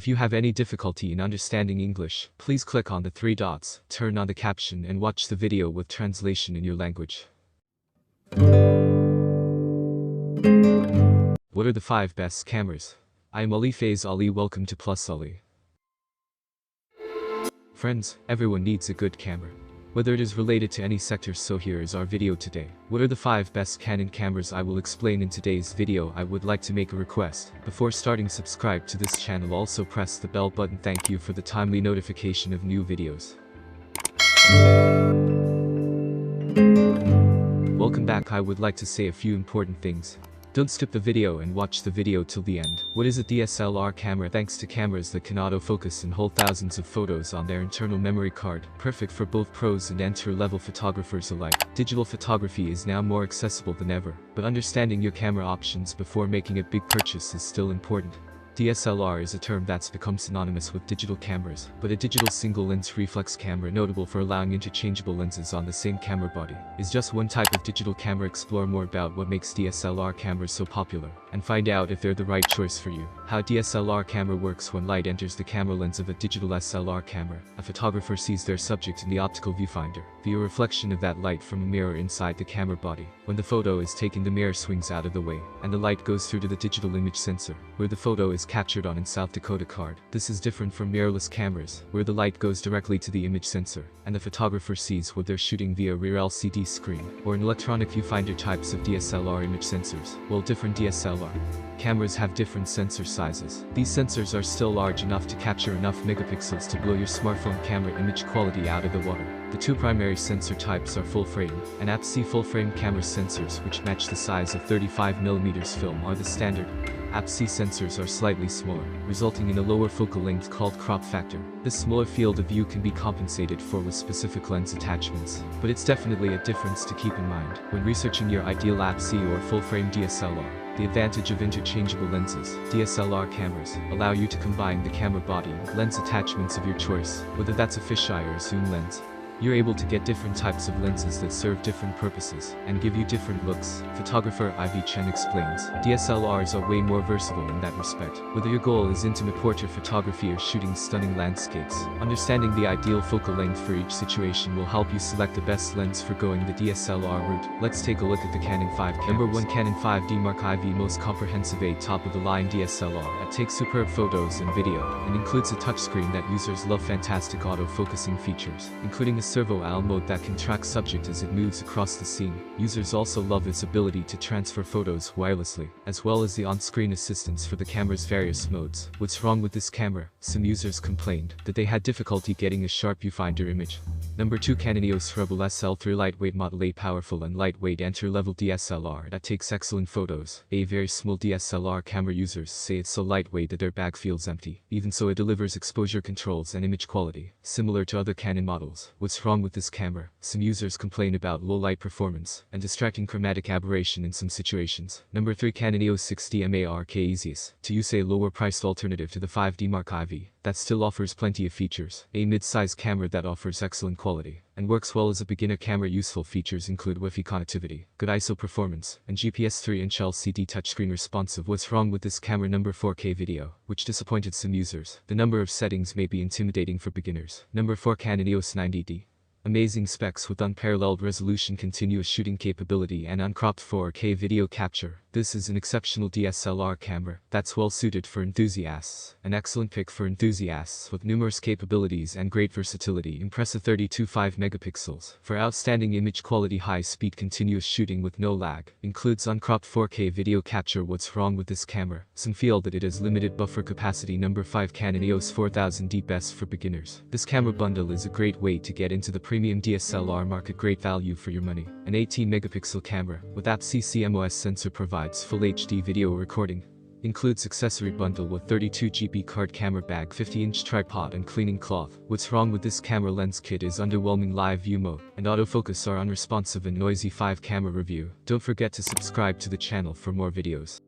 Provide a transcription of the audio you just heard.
If you have any difficulty in understanding English, please click on the three dots, turn on the caption and watch the video with translation in your language. What are the 5 best cameras? I am Ali Faiz Ali. Welcome to Plus Ali. Friends, everyone needs a good camera. Whether it is related to any sector, so here is our video today. What are the 5 best Canon cameras I will explain in today's video. I would like to make a request. Before starting, subscribe to this channel, also press the bell button. Thank you for the timely notification of new videos. Welcome back. I would like to say a few important things. Don't skip the video and watch the video till the end. What is a DSLR camera? Thanks to cameras that can autofocus and hold thousands of photos on their internal memory card, perfect for both pros and entry-level photographers alike. Digital photography is now more accessible than ever, but understanding your camera options before making a big purchase is still important. DSLR is a term that's become synonymous with digital cameras, but a digital single-lens reflex camera, notable for allowing interchangeable lenses on the same camera body, is just one type of digital camera. Explore more about what makes DSLR cameras so popular, and find out if they're the right choice for you. How a DSLR camera works. When light enters the camera lens of a digital SLR camera, a photographer sees their subject in the optical viewfinder, via a reflection of that light from a mirror inside the camera body. When the photo is taken, the mirror swings out of the way, and the light goes through to the digital image sensor, where the photo is captured on in South Dakota card. This is different from mirrorless cameras, where the light goes directly to the image sensor, and the photographer sees what they're shooting via a rear LCD screen, or an electronic viewfinder. Types of DSLR image sensors. While different DSLR cameras have different sensor sizes, these sensors are still large enough to capture enough megapixels to blow your smartphone camera image quality out of the water. The two primary sensor types are full-frame and APS-C. Full-frame camera sensors, which match the size of 35mm film, are the standard. APS-C sensors are slightly smaller, resulting in a lower focal length called crop factor. This smaller field of view can be compensated for with specific lens attachments, but it's definitely a difference to keep in mind when researching your ideal APS-C or full-frame DSLR. The advantage of interchangeable lenses. DSLR cameras allow you to combine the camera body and lens attachments of your choice, whether that's a fisheye or a zoom lens. You're able to get different types of lenses that serve different purposes and give you different looks. Photographer Ivy Chen explains, DSLRs are way more versatile in that respect. Whether your goal is intimate portrait photography or shooting stunning landscapes, understanding the ideal focal length for each situation will help you select the best lens for going the DSLR route. Let's take a look at the Canon 5 cameras. Number 1, Canon 5D Mark IV, most comprehensive top-of-the-line DSLR that takes superb photos and video, and includes a touchscreen that users love. Fantastic auto-focusing features, including a servo AL mode that can track subject as it moves across the scene. Users also love its ability to transfer photos wirelessly, as well as the on-screen assistance for the camera's various modes. What's wrong with this camera? Some users complained that they had difficulty getting a sharp viewfinder image. Number 2, Canon EOS Rebel SL3 lightweight model. A powerful and lightweight entry-level DSLR that takes excellent photos. A very small DSLR camera. Users say it's so lightweight that their bag feels empty. Even so, it delivers exposure controls and image quality similar to other Canon models. What's wrong with this camera? Some users complain about low light performance and distracting chromatic aberration in some situations. Number 3, Canon EOS 6D Mark. Easiest to use, a lower priced alternative to the 5D Mark IV that still offers plenty of features. A mid-size camera that offers excellent quality and works well as a beginner camera. Useful features include Wi-Fi connectivity, good ISO performance, and GPS 3-inch LCD touchscreen responsive. What's wrong with this camera? Number 4K video, which disappointed some users. The number of settings may be intimidating for beginners. Number 4, Canon EOS 90D. Amazing specs with unparalleled resolution, continuous shooting capability, and uncropped 4K video capture. This is an exceptional DSLR camera that's well suited for enthusiasts. An excellent pick for enthusiasts with numerous capabilities and great versatility. Impressive 32.5 megapixels for outstanding image quality, high-speed continuous shooting with no lag. Includes uncropped 4K video capture. What's wrong with this camera? Some feel that it has limited buffer capacity. Number 5, Canon EOS 4000D, best for beginners. This camera bundle is a great way to get into the premium DSLR market. Great value for your money. An 18 megapixel camera with APS-C CMOS sensor provides full HD video recording. Includes accessory bundle with 32GB card, camera bag, 50-inch tripod, and cleaning cloth. What's wrong with this camera? Lens kit is underwhelming, live view mode and autofocus are unresponsive and noisy. 5 camera review. Don't forget to subscribe to the channel for more videos.